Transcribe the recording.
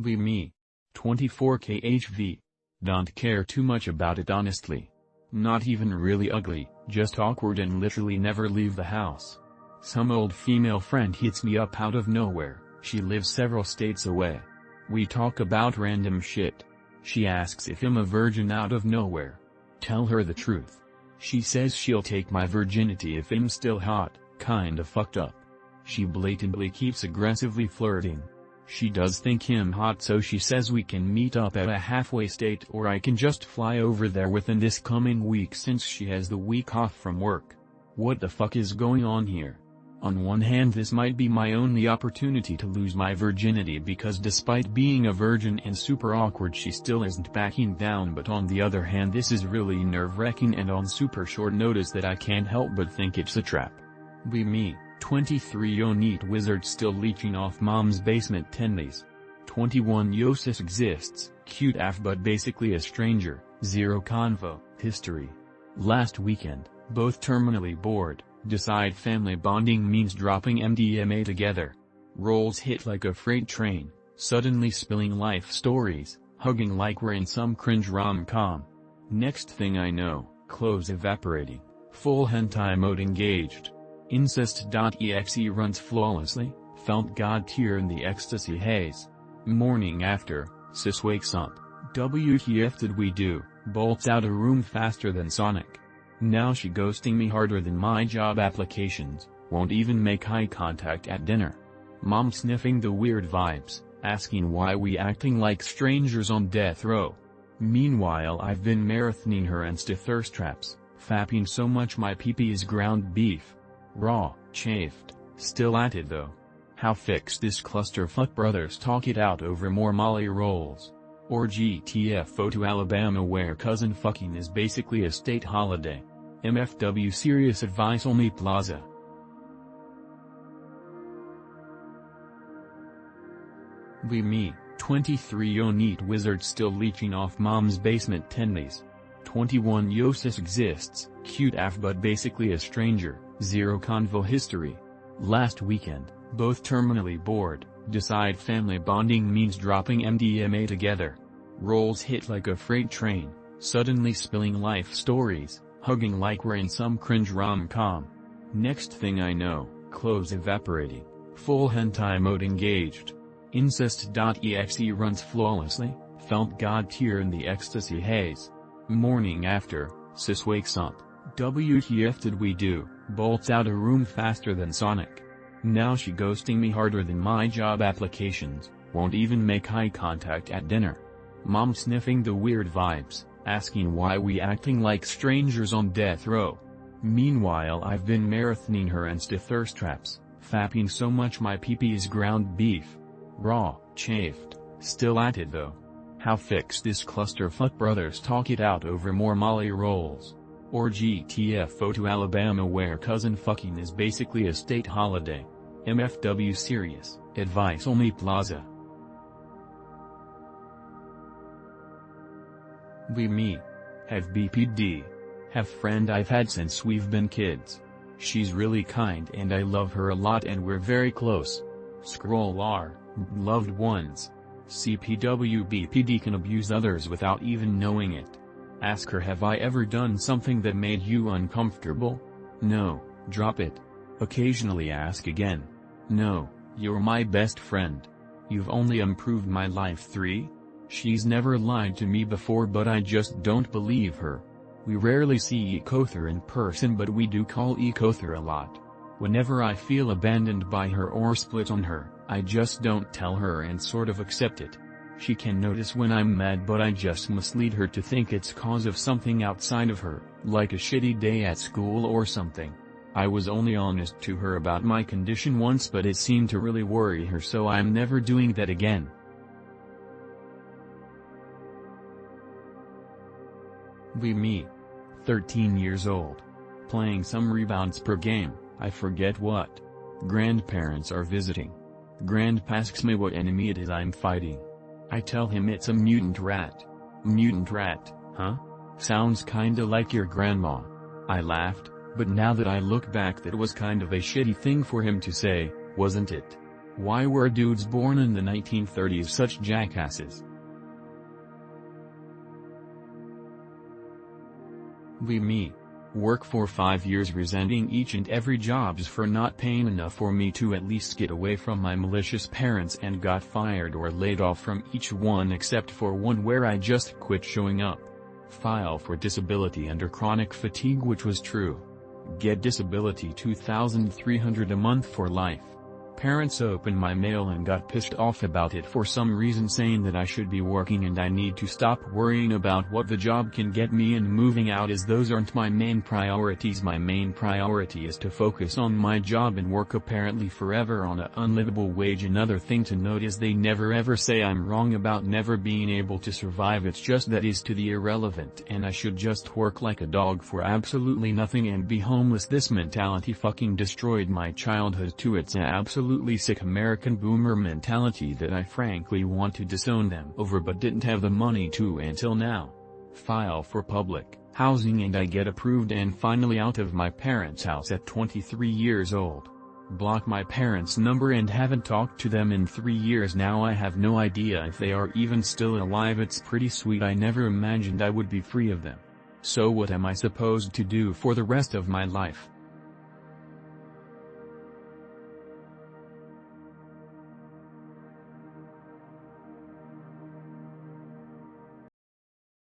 Be me. 24 kHV. Don't care too much about it honestly. Not even really ugly, just awkward and literally never leave the house. Some old female friend hits me up out of nowhere, she lives several states away. We talk about random shit. She asks if I'm a virgin out of nowhere. Tell her the truth. She says she'll take my virginity if I'm still hot, kinda fucked up. She blatantly keeps aggressively flirting. She does think him hot, so she says we can meet up at a halfway state or I can just fly over there within this coming week since she has the week off from work. What the fuck is going on here? On one hand, this might be my only opportunity to lose my virginity because despite being a virgin and super awkward she still isn't backing down, but on the other hand this is really nerve-wracking and on super short notice that I can't help but think it's a trap. Be me. 23 Yo neat wizard still leeching off mom's basement tendies. 21 Yo sis exists, cute af but basically a stranger, 0 convo, history. Last weekend, both terminally bored, decide family bonding means dropping MDMA together. Roles hit like a freight train, suddenly spilling life stories, hugging like we're in some cringe rom-com. Next thing I know, clothes evaporating, full hentai mode engaged. Incest.exe runs flawlessly, felt God tier in the ecstasy haze. Morning after, sis wakes up, WTF did we do, bolts out a room faster than Sonic. Now she ghosting me harder than my job applications, won't even make eye contact at dinner. Mom sniffing the weird vibes, asking why we acting like strangers on death row. Meanwhile I've been marathoning her Insta thirst traps, fapping so much my pee-pee is ground beef. Raw, chafed, still at it though. How fix this clusterfuck? Brothers talk it out over more Molly rolls. Or GTFO to Alabama where cousin fucking is basically a state holiday. MFW serious advice only plaza. Be me. 23 Yo neat wizard still leeching off mom's basement tendies. 21 Yo sis exists, cute af but basically a stranger, 0 convo history. Last weekend, both terminally bored, decide family bonding means dropping MDMA together. Roles hit like a freight train, suddenly spilling life stories, hugging like we're in some cringe rom-com. Next thing I know, clothes evaporating, full hentai mode engaged. Incest.exe runs flawlessly, felt God tier in the ecstasy haze. Morning after, sis wakes up, WTF did we do, bolts out a room faster than Sonic. Now she ghosting me harder than my job applications, won't even make eye contact at dinner. Mom sniffing the weird vibes, asking why we acting like strangers on death row. Meanwhile I've been marathoning her Insta thirst traps, fapping so much my pee-pee is ground beef. Raw, chafed, still at it though. How fix this clusterfuck? Brothers talk it out over more Molly rolls. Or GTFO to Alabama where cousin fucking is basically a state holiday. MFW serious, advice only plaza. Be me. Have BPD. Have friend I've had since we've been kids. She's really kind and I love her a lot and we're very close. Scroll R, loved ones. CPW BPD can abuse others without even knowing it. Ask her, have I ever done something that made you uncomfortable? No, drop it. Occasionally ask again. No, you're my best friend. You've only improved my life 3? She's never lied to me before but I just don't believe her. We rarely see Ecother in person but we do call Ecother a lot. Whenever I feel abandoned by her or split on her, I just don't tell her and sort of accept it. She can notice when I'm mad but I just mislead her to think it's cause of something outside of her, like a shitty day at school or something. I was only honest to her about my condition once but it seemed to really worry her so I'm never doing that again. Be me. 13 years old. Playing some rebounds per game, I forget what. Grandparents are visiting. Grandpa asks me what enemy it is I'm fighting. I tell him it's a mutant rat. Mutant rat, huh? Sounds kinda like your grandma. I laughed, but now that I look back that was kind of a shitty thing for him to say, wasn't it? Why were dudes born in the 1930s such jackasses? Leave me. Work for 5 years resenting each and every jobs for not paying enough for me to at least get away from my malicious parents, and got fired or laid off from each one except for one where I just quit showing up. File for disability under chronic fatigue, which was true. Get disability $2,300 a month for life. Parents opened my mail and got pissed off about it for some reason, saying that I should be working and I need to stop worrying about what the job can get me and moving out, as those aren't my main priorities. My main priority is to focus on my job and work apparently forever on an unlivable wage. Another thing to note is they never ever say I'm wrong about never being able to survive, it's just that is to the irrelevant and I should just work like a dog for absolutely nothing and be homeless. This mentality fucking destroyed my childhood too. It's an absolutely sick American boomer mentality that I frankly want to disown them over but didn't have the money to until now. File for public housing and I get approved and finally out of my parents' house at 23 years old. Block my parents' number and haven't talked to them in 3 years now. I have no idea if they are even still alive. It's pretty sweet. I never imagined I would be free of them. So what am I supposed to do for the rest of my life?